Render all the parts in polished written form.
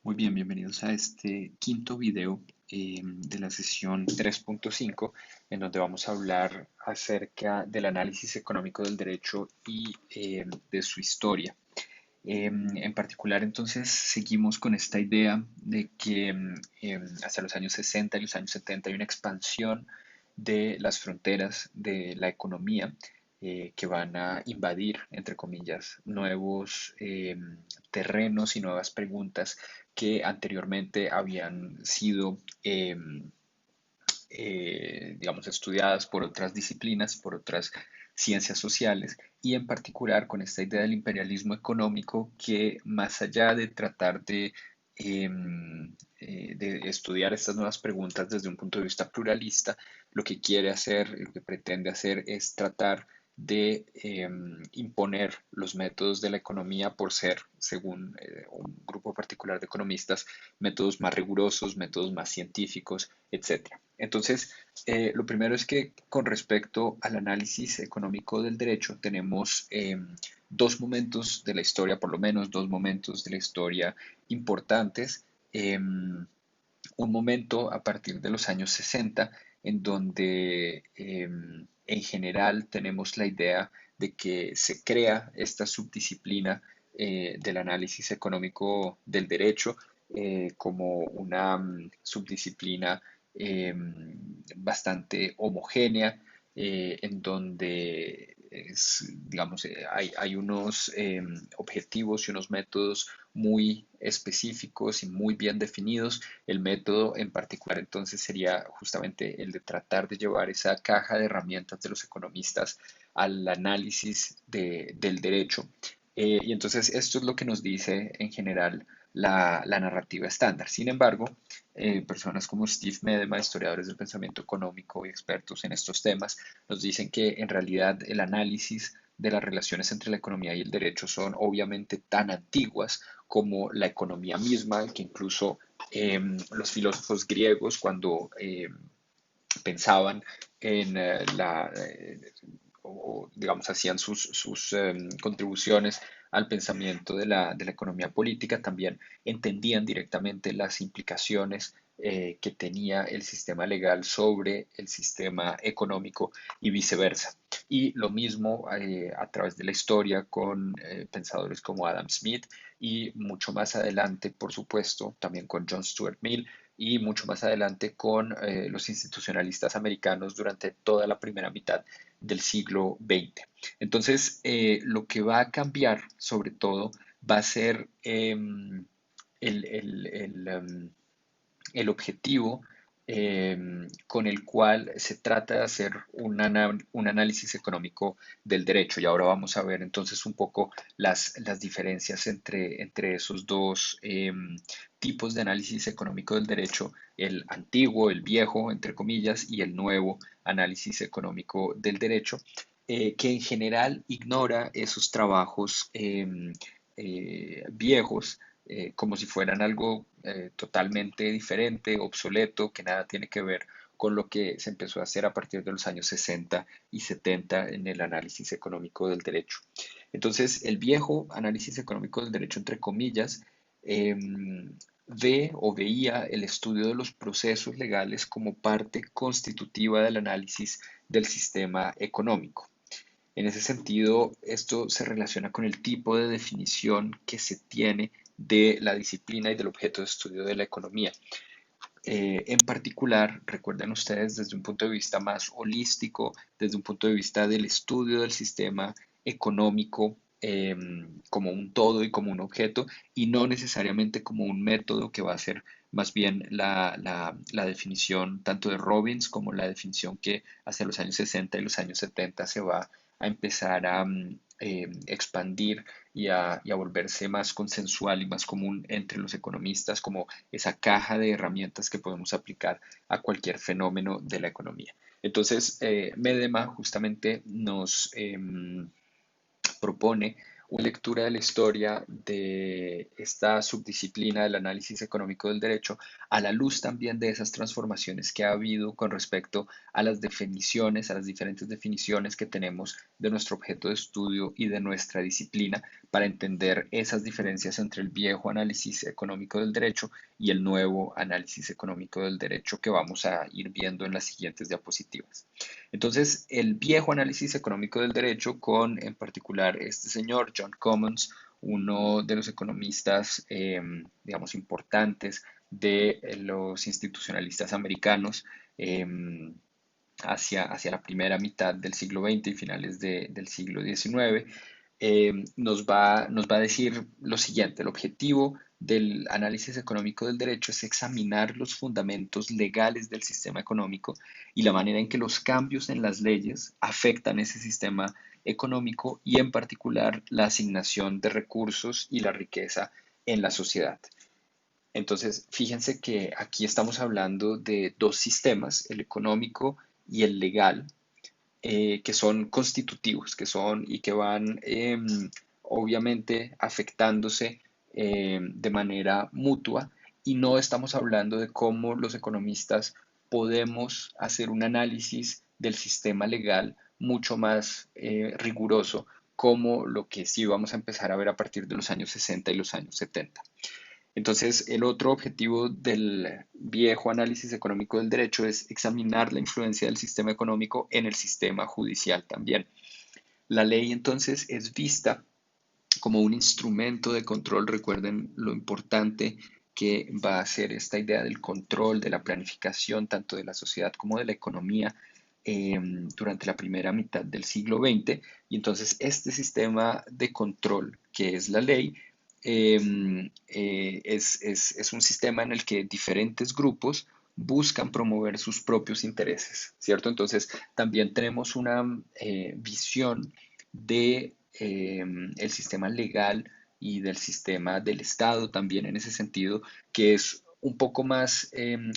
Muy bien, bienvenidos a este quinto video de la sesión 3.5, en donde vamos a hablar acerca del análisis económico del derecho y de su historia. En particular, entonces, seguimos con esta idea de que hasta los años 60 y los años 70 hay una expansión de las fronteras de la economía que van a invadir, entre comillas, nuevos terrenos y nuevas preguntas que anteriormente habían sido digamos, estudiadas por otras disciplinas, por otras ciencias sociales, y en particular con esta idea del imperialismo económico que más allá de tratar de estudiar estas nuevas preguntas desde un punto de vista pluralista, lo que quiere hacer, lo que pretende hacer es tratar de imponer los métodos de la economía por ser, según un grupo particular de economistas, métodos más rigurosos, métodos más científicos, etcétera. Entonces, lo primero es que con respecto al análisis económico del derecho tenemos dos momentos de la historia, por lo menos dos momentos de la historia importantes. Un momento a partir de los años 60 en donde en general tenemos la idea de que se crea esta subdisciplina del análisis económico del derecho como una subdisciplina bastante homogénea, en donde digamos, hay unos objetivos y unos métodos muy específicos y muy bien definidos. El método en particular entonces sería justamente el de tratar de llevar esa caja de herramientas de los economistas al análisis del derecho. Y entonces esto es lo que nos dice en general la narrativa estándar. Sin embargo, personas como Steve Medema, historiadores del pensamiento económico y expertos en estos temas, nos dicen que en realidad el análisis de las relaciones entre la economía y el derecho son obviamente tan antiguas como la economía misma, que incluso los filósofos griegos cuando pensaban en o digamos, hacían sus contribuciones al pensamiento de la economía política, también entendían directamente las implicaciones que tenía el sistema legal sobre el sistema económico y viceversa. Y lo mismo a través de la historia con pensadores como Adam Smith y mucho más adelante, por supuesto, también con John Stuart Mill y mucho más adelante con los institucionalistas americanos durante toda la primera mitad del siglo XX. Entonces, lo que va a cambiar sobre todo va a ser el, el- el, em, el objetivo con el cual se trata de hacer un análisis económico del derecho. Y ahora vamos a ver entonces un poco las diferencias entre esos dos tipos de análisis económico del derecho, el antiguo, el viejo, entre comillas, y el nuevo análisis económico del derecho, que en general ignora esos trabajos viejos como si fueran algo totalmente diferente, obsoleto, que nada tiene que ver con lo que se empezó a hacer a partir de los años 60 y 70 en el análisis económico del derecho. Entonces, el viejo análisis económico del derecho, entre comillas, ve o veía el estudio de los procesos legales como parte constitutiva del análisis del sistema económico. En ese sentido, esto se relaciona con el tipo de definición que se tiene de la disciplina y del objeto de estudio de la economía. En particular, recuerden ustedes desde un punto de vista más holístico, desde un punto de vista del estudio del sistema económico como un todo y como un objeto, y no necesariamente como un método que va a ser más bien la definición tanto de Robbins como la definición que hacia los años 60 y los años 70 se va a empezar a expandir y a volverse más consensual y más común entre los economistas como esa caja de herramientas que podemos aplicar a cualquier fenómeno de la economía. Entonces, Medema justamente nos propone una lectura de la historia de esta subdisciplina del análisis económico del derecho a la luz también de esas transformaciones que ha habido con respecto a las definiciones, a las diferentes definiciones que tenemos de nuestro objeto de estudio y de nuestra disciplina para entender esas diferencias entre el viejo análisis económico del derecho y el nuevo análisis económico del derecho que vamos a ir viendo en las siguientes diapositivas. Entonces, el viejo análisis económico del derecho, con en particular este señor, John Commons, uno de los economistas, digamos, importantes de los institucionalistas americanos, hacia la primera mitad del siglo XX y finales del siglo XIX, nos va a decir lo siguiente: el objetivo del análisis económico del derecho es examinar los fundamentos legales del sistema económico y la manera en que los cambios en las leyes afectan ese sistema económico y en particular la asignación de recursos y la riqueza en la sociedad. Entonces, fíjense que aquí estamos hablando de dos sistemas, el económico y el legal, que son constitutivos, que son y que van obviamente afectándose de manera mutua, y no estamos hablando de cómo los economistas podemos hacer un análisis del sistema legal mucho más riguroso, como lo que sí vamos a empezar a ver a partir de los años 60 y los años 70. Entonces, el otro objetivo del viejo análisis económico del derecho es examinar la influencia del sistema económico en el sistema judicial también. La ley entonces es vista como un instrumento de control. Recuerden lo importante que va a ser esta idea del control, de la planificación, tanto de la sociedad como de la economía durante la primera mitad del siglo XX. Y entonces este sistema de control, que es la ley, es un sistema en el que diferentes grupos buscan promover sus propios intereses, ¿cierto? Entonces, también tenemos una visión de el sistema legal y del sistema del Estado también en ese sentido, que es un poco más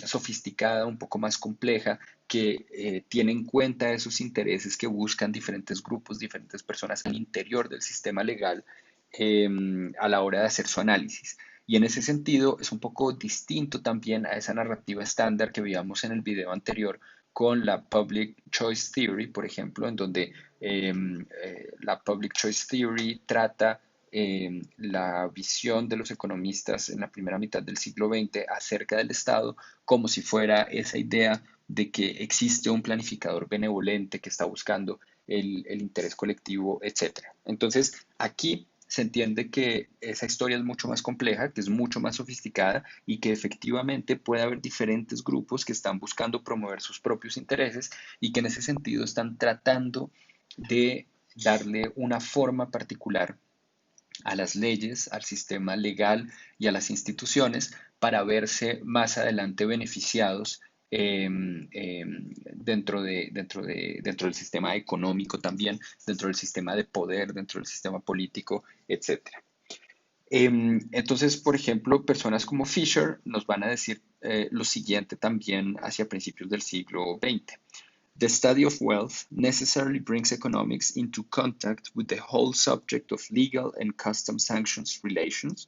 sofisticada, un poco más compleja, que tiene en cuenta esos intereses que buscan diferentes grupos, diferentes personas al interior del sistema legal eh, a la hora de hacer su análisis. Y en ese sentido es un poco distinto también a esa narrativa estándar que veíamos en el video anterior con la Public Choice Theory, por ejemplo, en donde la Public Choice Theory trata la visión de los economistas en la primera mitad del siglo XX acerca del Estado como si fuera esa idea de que existe un planificador benevolente que está buscando el interés colectivo, etcétera. Entonces, aquí se entiende que esa historia es mucho más compleja, que es mucho más sofisticada y que efectivamente puede haber diferentes grupos que están buscando promover sus propios intereses y que en ese sentido están tratando de darle una forma particular a las leyes, al sistema legal y a las instituciones para verse más adelante beneficiados eh, dentro del sistema económico también, dentro del sistema de poder, dentro del sistema político, etcétera. Entonces, por ejemplo, personas como Fisher nos van a decir lo siguiente también hacia principios del siglo XX. The study of wealth necessarily brings economics into contact with the whole subject of legal and custom sanctions relations,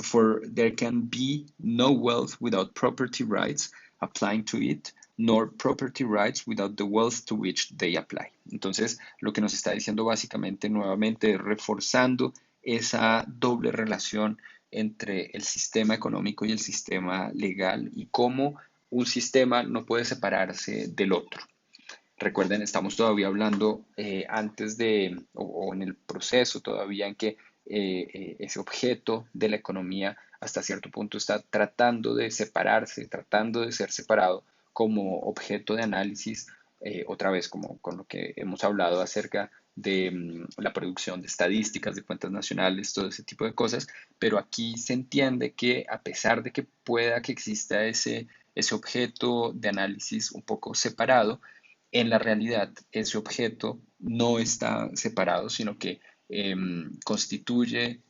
for there can be no wealth without property rights applying to it, nor property rights without the wealth to which they apply. Entonces, lo que nos está diciendo básicamente nuevamente es reforzando esa doble relación entre el sistema económico y el sistema legal y cómo un sistema no puede separarse del otro. Recuerden, estamos todavía hablando antes o en el proceso todavía en que ese objeto de la economía hasta cierto punto está tratando de separarse, tratando de ser separado como objeto de análisis, otra vez como con lo que hemos hablado acerca de la producción de estadísticas, de cuentas nacionales, todo ese tipo de cosas, pero aquí se entiende que a pesar de que pueda que exista ese objeto de análisis un poco separado, en la realidad ese objeto no está separado, sino que constituye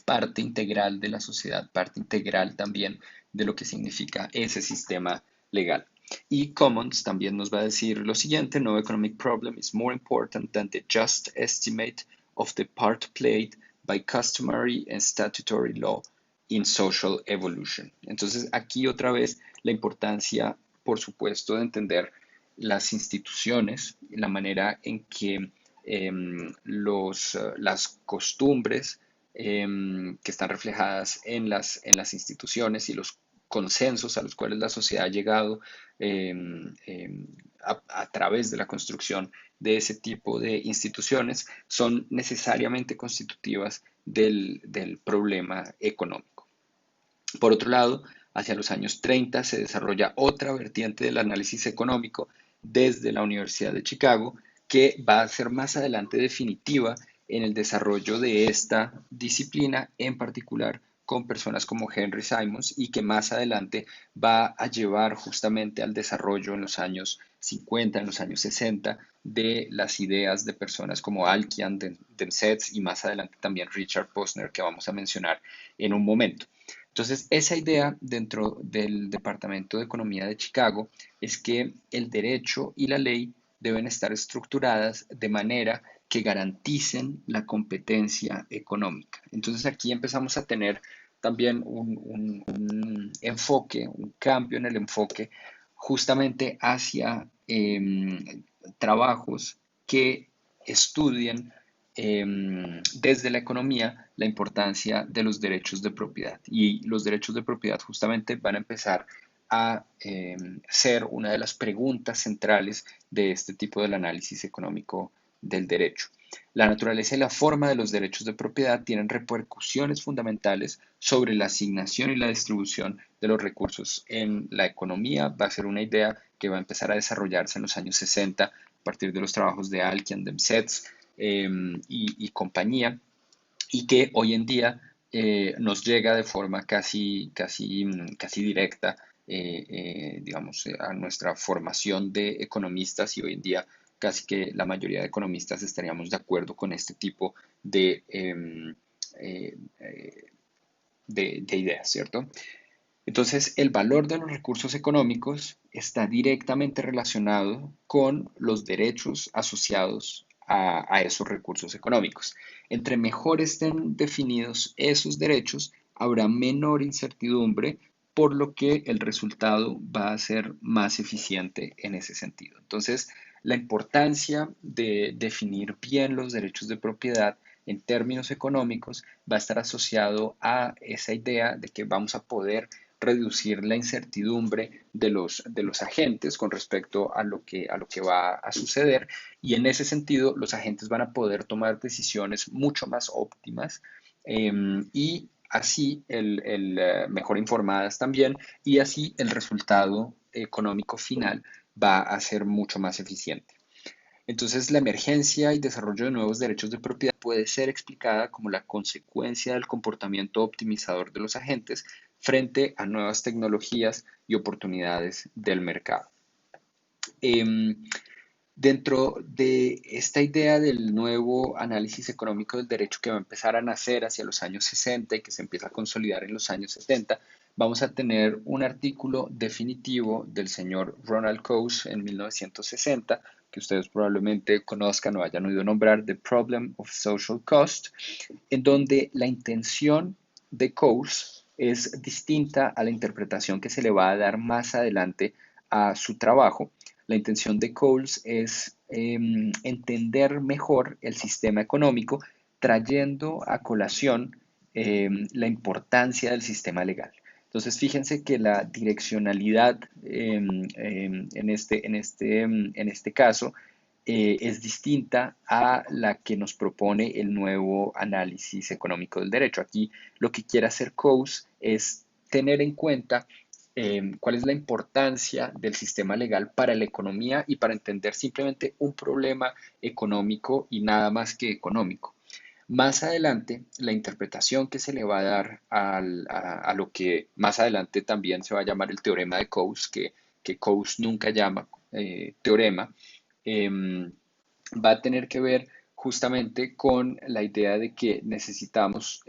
parte integral de la sociedad, parte integral también de lo que significa ese sistema legal. Y Commons también nos va a decir lo siguiente: no economic problem is more important than the just estimate of the part played by customary and statutory law in social evolution. Entonces, aquí otra vez la importancia, por supuesto, de entender las instituciones, la manera en que las costumbres que están reflejadas en las instituciones y los consensos a los cuales la sociedad ha llegado a través de la construcción de ese tipo de instituciones son necesariamente constitutivas del problema económico. Por otro lado, hacia los años 30 se desarrolla otra vertiente del análisis económico desde la Universidad de Chicago, que va a ser más adelante definitiva en el desarrollo de esta disciplina, en particular con personas como Henry Simons, y que más adelante va a llevar justamente al desarrollo en los años 50, en los años 60, de las ideas de personas como Alkian, Demsetz y más adelante también Richard Posner, que vamos a mencionar en un momento. Entonces, esa idea dentro del Departamento de Economía de Chicago es que el derecho y la ley deben estar estructuradas de manera que garanticen la competencia económica. Entonces, aquí empezamos a tener también un enfoque, un cambio en el enfoque justamente hacia trabajos que estudien desde la economía la importancia de los derechos de propiedad. Y los derechos de propiedad justamente van a empezar a ser una de las preguntas centrales de este tipo del análisis económico del derecho. La naturaleza y la forma de los derechos de propiedad tienen repercusiones fundamentales sobre la asignación y la distribución de los recursos en la economía. Va a ser una idea que va a empezar a desarrollarse en los años 60 a partir de los trabajos de Alkian, Demsetz y compañía, y que hoy en día nos llega de forma casi directa, digamos, a nuestra formación de economistas, y hoy en día casi que la mayoría de economistas estaríamos de acuerdo con este tipo eh, eh, de ideas, ¿cierto? Entonces, el valor de los recursos económicos está directamente relacionado con los derechos asociados a esos recursos económicos. Entre mejor estén definidos esos derechos, habrá menor incertidumbre, por lo que el resultado va a ser más eficiente en ese sentido. Entonces, la importancia de definir bien los derechos de propiedad en términos económicos va a estar asociado a esa idea de que vamos a poder reducir la incertidumbre de los agentes con respecto a lo que va a suceder, y en ese sentido los agentes van a poder tomar decisiones mucho más óptimas y así mejor informadas también, y así el resultado económico final va a ser mucho más eficiente. Entonces, la emergencia y desarrollo de nuevos derechos de propiedad puede ser explicada como la consecuencia del comportamiento optimizador de los agentes frente a nuevas tecnologías y oportunidades del mercado. Em, Dentro de esta idea del nuevo análisis económico del derecho que va a empezar a nacer hacia los años 60 y que se empieza a consolidar en los años 70, vamos a tener un artículo definitivo del señor Ronald Coase en 1960, que ustedes probablemente conozcan o hayan oído nombrar, The Problem of Social Cost, en donde la intención de Coase es distinta a la interpretación que se le va a dar más adelante a su trabajo. La intención de Coase es entender mejor el sistema económico, trayendo a colación la importancia del sistema legal. Entonces, fíjense que la direccionalidad en este caso es distinta a la que nos propone el nuevo análisis económico del derecho. Aquí lo que quiere hacer Coase es tener en cuenta cuál es la importancia del sistema legal para la economía y para entender simplemente un problema económico y nada más que económico. Más adelante, la interpretación que se le va a dar a lo que más adelante también se va a llamar el teorema de Coase, que Coase nunca llama teorema, em, va a tener que ver justamente con la idea de que necesitamos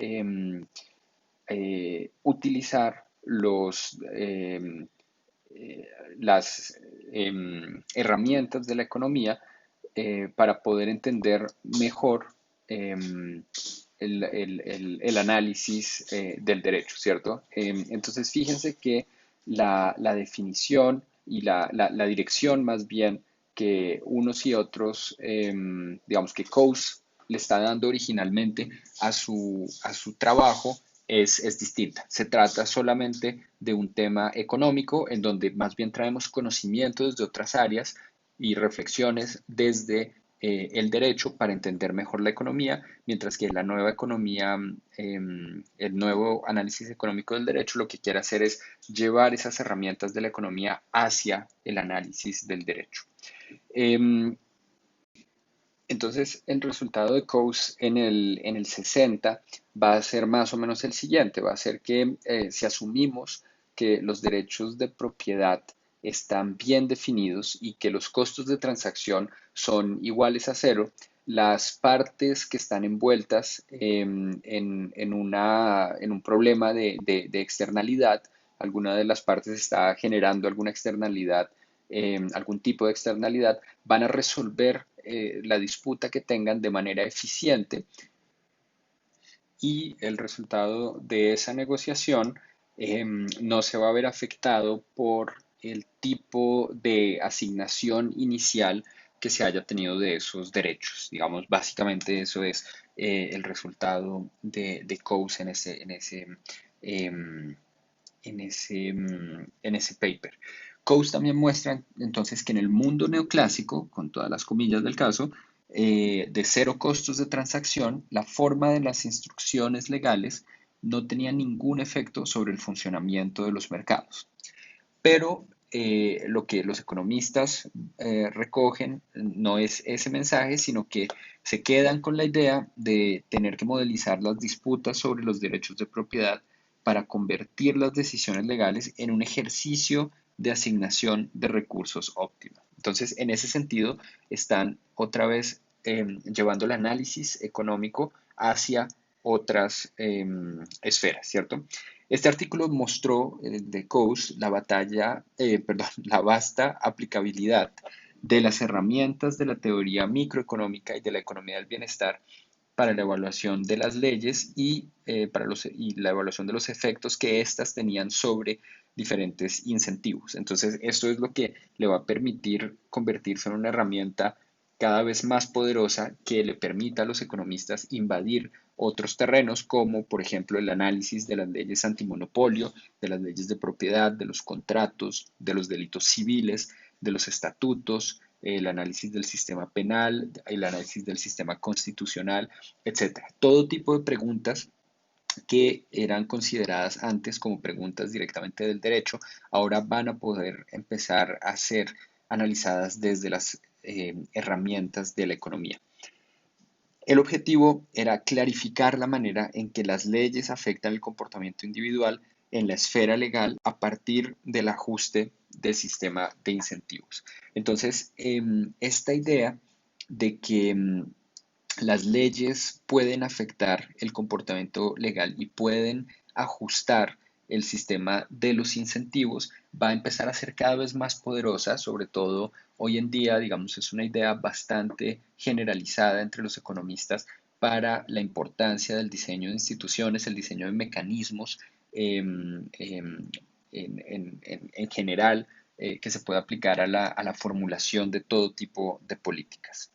utilizar eh, las herramientas de la economía para poder entender mejor el análisis del derecho, ¿cierto? Entonces, fíjense que la definición y la dirección más bien que unos y otros, digamos que Coase le está dando originalmente a su trabajo es distinta. Se trata solamente de un tema económico en donde más bien traemos conocimientos de otras áreas y reflexiones desde el derecho para entender mejor la economía, mientras que la nueva economía, el nuevo análisis económico del derecho, lo que quiere hacer es llevar esas herramientas de la economía hacia el análisis del derecho. Em, entonces, el resultado de Coase en el 60 va a ser más o menos el siguiente, va a ser que si asumimos que los derechos de propiedad están bien definidos y que los costos de transacción son iguales a cero, las partes que están envueltas en un problema de externalidad, alguna de las partes está generando alguna externalidad, algún tipo de externalidad, van a resolver la disputa que tengan de manera eficiente y el resultado de esa negociación no se va a ver afectado por el tipo de asignación inicial que se haya tenido de esos derechos. Digamos, básicamente eso es el resultado de Coase em, en ese paper. Coase también muestra entonces que en el mundo neoclásico, con todas las comillas del caso, de cero costos de transacción, la forma de las instrucciones legales no tenía ningún efecto sobre el funcionamiento de los mercados. Pero lo que los economistas recogen no es ese mensaje, sino que se quedan con la idea de tener que modelizar las disputas sobre los derechos de propiedad para convertir las decisiones legales en un ejercicio de asignación de recursos óptimo. Entonces, en ese sentido, están otra vez llevando el análisis económico hacia otras esferas, ¿cierto? Este artículo mostró de Coase la vasta aplicabilidad de las herramientas de la teoría microeconómica y de la economía del bienestar para la evaluación de las leyes y la evaluación de los efectos que éstas tenían sobre diferentes incentivos. Entonces, esto es lo que le va a permitir convertirse en una herramienta cada vez más poderosa que le permita a los economistas invadir otros terrenos como por ejemplo el análisis de las leyes antimonopolio, de las leyes de propiedad, de los contratos, de los delitos civiles, de los estatutos, el análisis del sistema penal, el análisis del sistema constitucional, etcétera. Todo tipo de preguntas que eran consideradas antes como preguntas directamente del derecho, ahora van a poder empezar a ser analizadas desde las herramientas de la economía. El objetivo era clarificar la manera en que las leyes afectan el comportamiento individual en la esfera legal a partir del ajuste del sistema de incentivos. Entonces, esta idea de que las leyes pueden afectar el comportamiento legal y pueden ajustar el sistema de los incentivos, va a empezar a ser cada vez más poderosa, sobre todo hoy en día, digamos, es una idea bastante generalizada entre los economistas para la importancia del diseño de instituciones, el diseño de mecanismos en general que se puede aplicar a la formulación de todo tipo de políticas.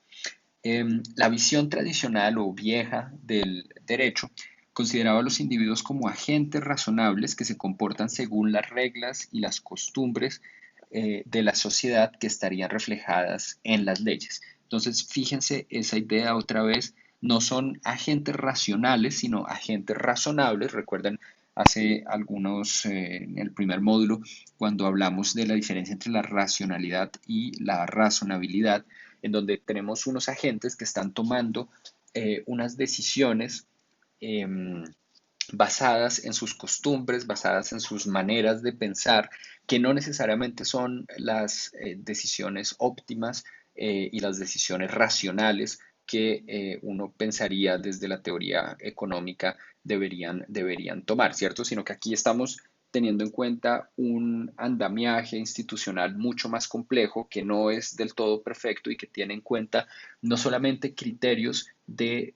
La visión tradicional o vieja del derecho consideraba a los individuos como agentes razonables que se comportan según las reglas y las costumbres de la sociedad que estarían reflejadas en las leyes. Entonces, fíjense esa idea otra vez, no son agentes racionales, sino agentes razonables. Recuerdan hace algunos, en el primer módulo, cuando hablamos de la diferencia entre la racionalidad y la razonabilidad, en donde tenemos unos agentes que están tomando unas decisiones eh, basadas en sus costumbres, basadas en sus maneras de pensar, que no necesariamente son las decisiones óptimas y las decisiones racionales que uno pensaría desde la teoría económica deberían tomar, ¿cierto? Sino que aquí estamos teniendo en cuenta un andamiaje institucional mucho más complejo, que no es del todo perfecto y que tiene en cuenta no solamente criterios de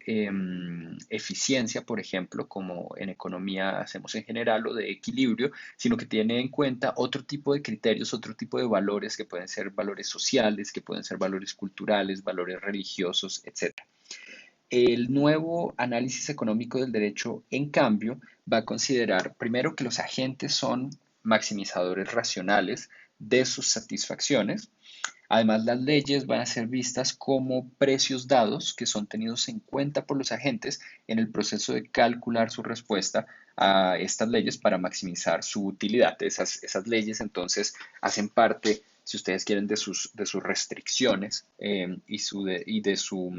eficiencia, por ejemplo, como en economía hacemos en general, o de equilibrio, sino que tiene en cuenta otro tipo de criterios, otro tipo de valores que pueden ser valores sociales, que pueden ser valores culturales, valores religiosos, etc. El nuevo análisis económico del derecho, en cambio, va a considerar primero que los agentes son maximizadores racionales de sus satisfacciones. Además, las leyes van a ser vistas como precios dados que son tenidos en cuenta por los agentes en el proceso de calcular su respuesta a estas leyes para maximizar su utilidad. Esas leyes entonces hacen parte, si ustedes quieren, de sus restricciones y de su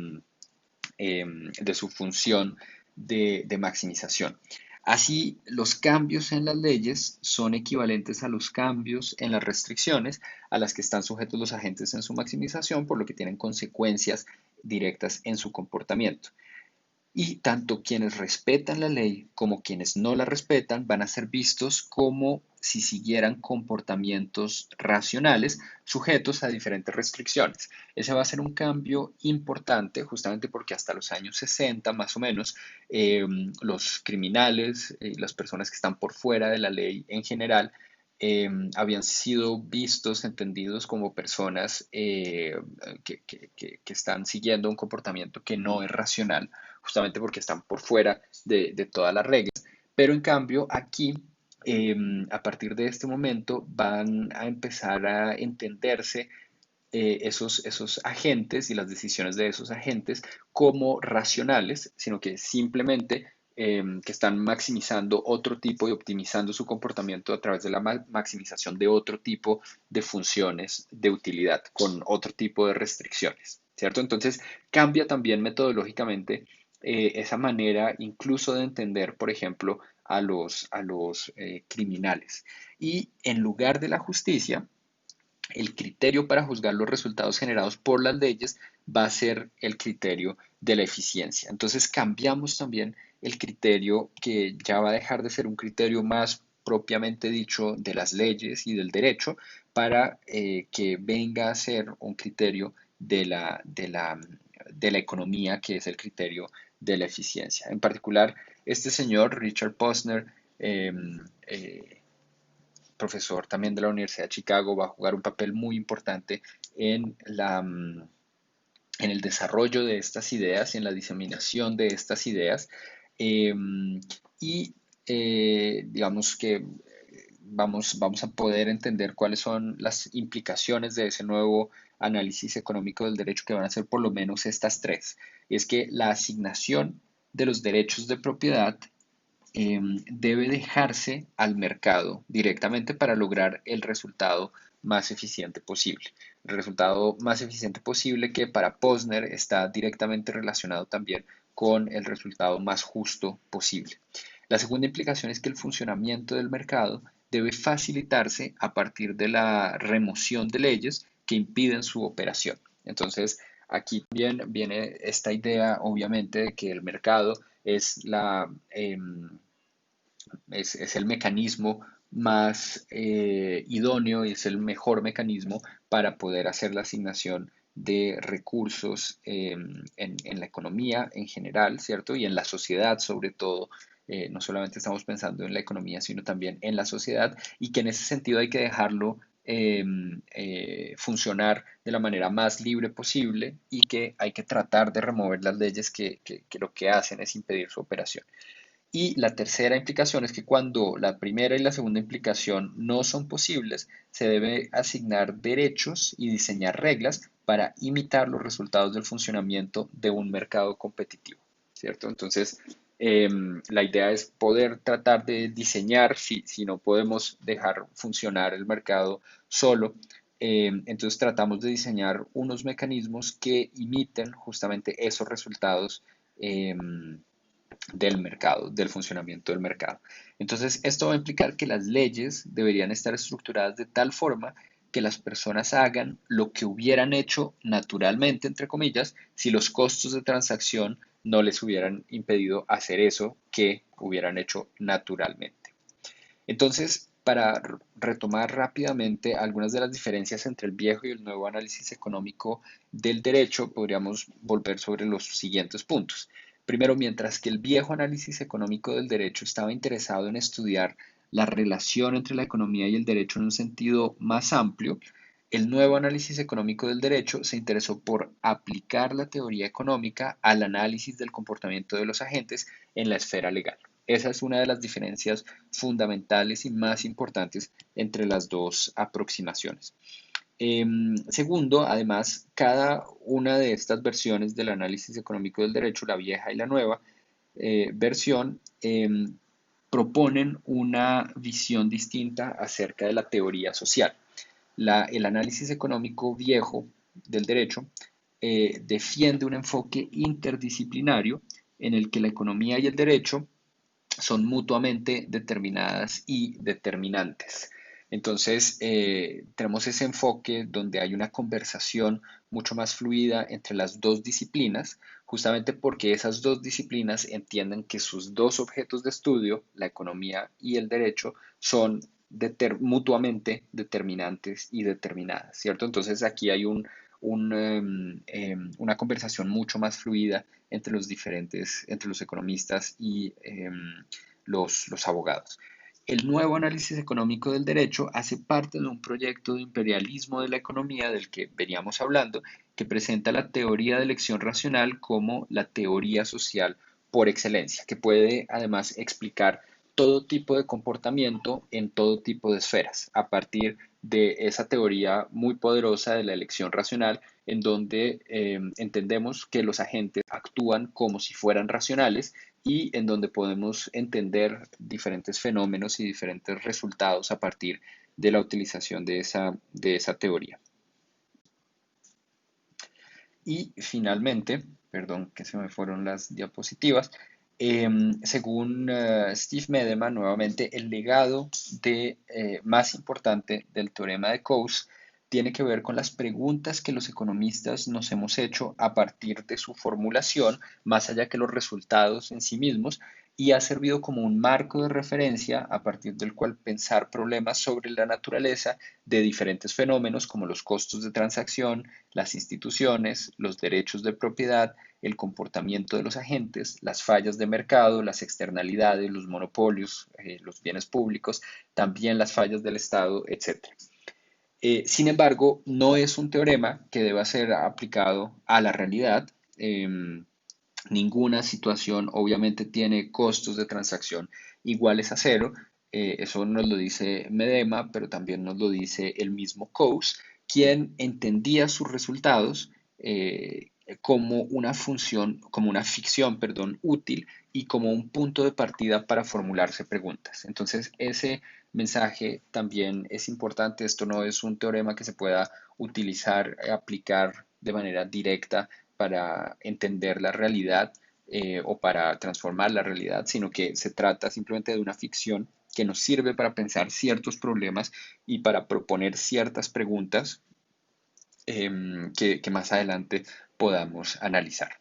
función de maximización. Así, los cambios en las leyes son equivalentes a los cambios en las restricciones a las que están sujetos los agentes en su maximización, por lo que tienen consecuencias directas en su comportamiento. Y tanto quienes respetan la ley como quienes no la respetan van a ser vistos como si siguieran comportamientos racionales sujetos a diferentes restricciones. Ese va a ser un cambio importante justamente porque hasta los años 60 más o menos los criminales y las personas que están por fuera de la ley en general habían sido vistos, entendidos como personas que están siguiendo un comportamiento que no es racional, justamente porque están por fuera de todas las reglas. Pero en cambio, aquí, a partir de este momento, van a empezar a entenderse esos agentes y las decisiones de esos agentes como racionales, sino que simplemente que están maximizando otro tipo y optimizando su comportamiento a través de la maximización de otro tipo de funciones de utilidad, con otro tipo de restricciones, ¿cierto? Entonces cambia también metodológicamente esa manera incluso de entender, por ejemplo, a los criminales. Y en lugar de la justicia, el criterio para juzgar los resultados generados por las leyes va a ser el criterio de la eficiencia. Entonces cambiamos también el criterio, que ya va a dejar de ser un criterio más propiamente dicho de las leyes y del derecho, para que venga a ser un criterio de la economía, que es el criterio de la eficiencia. En particular, este señor, Richard Posner, eh, eh, profesor también de la Universidad de Chicago, va a jugar un papel muy importante en el desarrollo de estas ideas y en la diseminación de estas ideas. Eh, y digamos que vamos a poder entender cuáles son las implicaciones de ese nuevo análisis económico del derecho, que van a ser por lo menos estas tres. Y es que la asignación de los derechos de propiedad debe dejarse al mercado directamente para lograr el resultado más eficiente posible. El resultado más eficiente posible, que para Posner está directamente relacionado también con el resultado más justo posible. La segunda implicación es que el funcionamiento del mercado debe facilitarse a partir de la remoción de leyes que impiden su operación. Entonces, aquí también viene esta idea, obviamente, de que el mercado es es el mecanismo más idóneo y es el mejor mecanismo para poder hacer la asignación de recursos en la economía en general, ¿cierto? Y en la sociedad sobre todo. No solamente estamos pensando en la economía, sino también en la sociedad, y que en ese sentido hay que dejarlo funcionar de la manera más libre posible, y que hay que tratar de remover las leyes que lo que hacen es impedir su operación. Y la tercera implicación es que cuando la primera y la segunda implicación no son posibles, se debe asignar derechos y diseñar reglas para imitar los resultados del funcionamiento de un mercado competitivo, ¿cierto? Entonces, la idea es poder tratar de diseñar, si no podemos dejar funcionar el mercado solo, entonces tratamos de diseñar unos mecanismos que imiten justamente esos resultados del mercado, del funcionamiento del mercado. Entonces, esto va a implicar que las leyes deberían estar estructuradas de tal forma que las personas hagan lo que hubieran hecho naturalmente, entre comillas, si los costos de transacción no les hubieran impedido hacer eso que hubieran hecho naturalmente. Entonces, para retomar rápidamente algunas de las diferencias entre el viejo y el nuevo análisis económico del derecho, podríamos volver sobre los siguientes puntos. Primero, mientras que el viejo análisis económico del derecho estaba interesado en estudiar la relación entre la economía y el derecho en un sentido más amplio, el nuevo análisis económico del derecho se interesó por aplicar la teoría económica al análisis del comportamiento de los agentes en la esfera legal. Esa es una de las diferencias fundamentales y más importantes entre las dos aproximaciones. Segundo, además, cada una de estas versiones del análisis económico del derecho, la vieja y la nueva versión, proponen una visión distinta acerca de la teoría social. El análisis económico viejo del derecho defiende un enfoque interdisciplinario en el que la economía y el derecho son mutuamente determinadas y determinantes. Entonces, tenemos ese enfoque donde hay una conversación mucho más fluida entre las dos disciplinas, justamente porque esas dos disciplinas entienden que sus dos objetos de estudio, la economía y el derecho, son mutuamente determinantes y determinadas, ¿cierto? Entonces, aquí hay una conversación mucho más fluida entre los economistas y los abogados. El nuevo análisis económico del derecho hace parte de un proyecto de imperialismo de la economía del que veníamos hablando, que presenta la teoría de elección racional como la teoría social por excelencia, que puede además explicar todo tipo de comportamiento en todo tipo de esferas, a partir de esa teoría muy poderosa de la elección racional, en donde entendemos que los agentes actúan como si fueran racionales y en donde podemos entender diferentes fenómenos y diferentes resultados a partir de la utilización de esa teoría. Y finalmente, perdón que se me fueron las diapositivas, según Steve Medeman, nuevamente, el legado más importante del teorema de Coase tiene que ver con las preguntas que los economistas nos hemos hecho a partir de su formulación, más allá que los resultados en sí mismos, y ha servido como un marco de referencia a partir del cual pensar problemas sobre la naturaleza de diferentes fenómenos como los costos de transacción, las instituciones, los derechos de propiedad, el comportamiento de los agentes, las fallas de mercado, las externalidades, los monopolios, los bienes públicos, también las fallas del Estado, etc. Sin embargo, no es un teorema que deba ser aplicado a la realidad. Ninguna situación obviamente tiene costos de transacción iguales a cero. Eso nos lo dice Medema, pero también nos lo dice el mismo Coase, quien entendía sus resultados como una función, como una ficción, perdón, útil y como un punto de partida para formularse preguntas. Entonces, ese mensaje también es importante. Esto no es un teorema que se pueda utilizar, aplicar de manera directa para entender la realidad o para transformar la realidad, sino que se trata simplemente de una ficción que nos sirve para pensar ciertos problemas y para proponer ciertas preguntas que más adelante podamos analizar.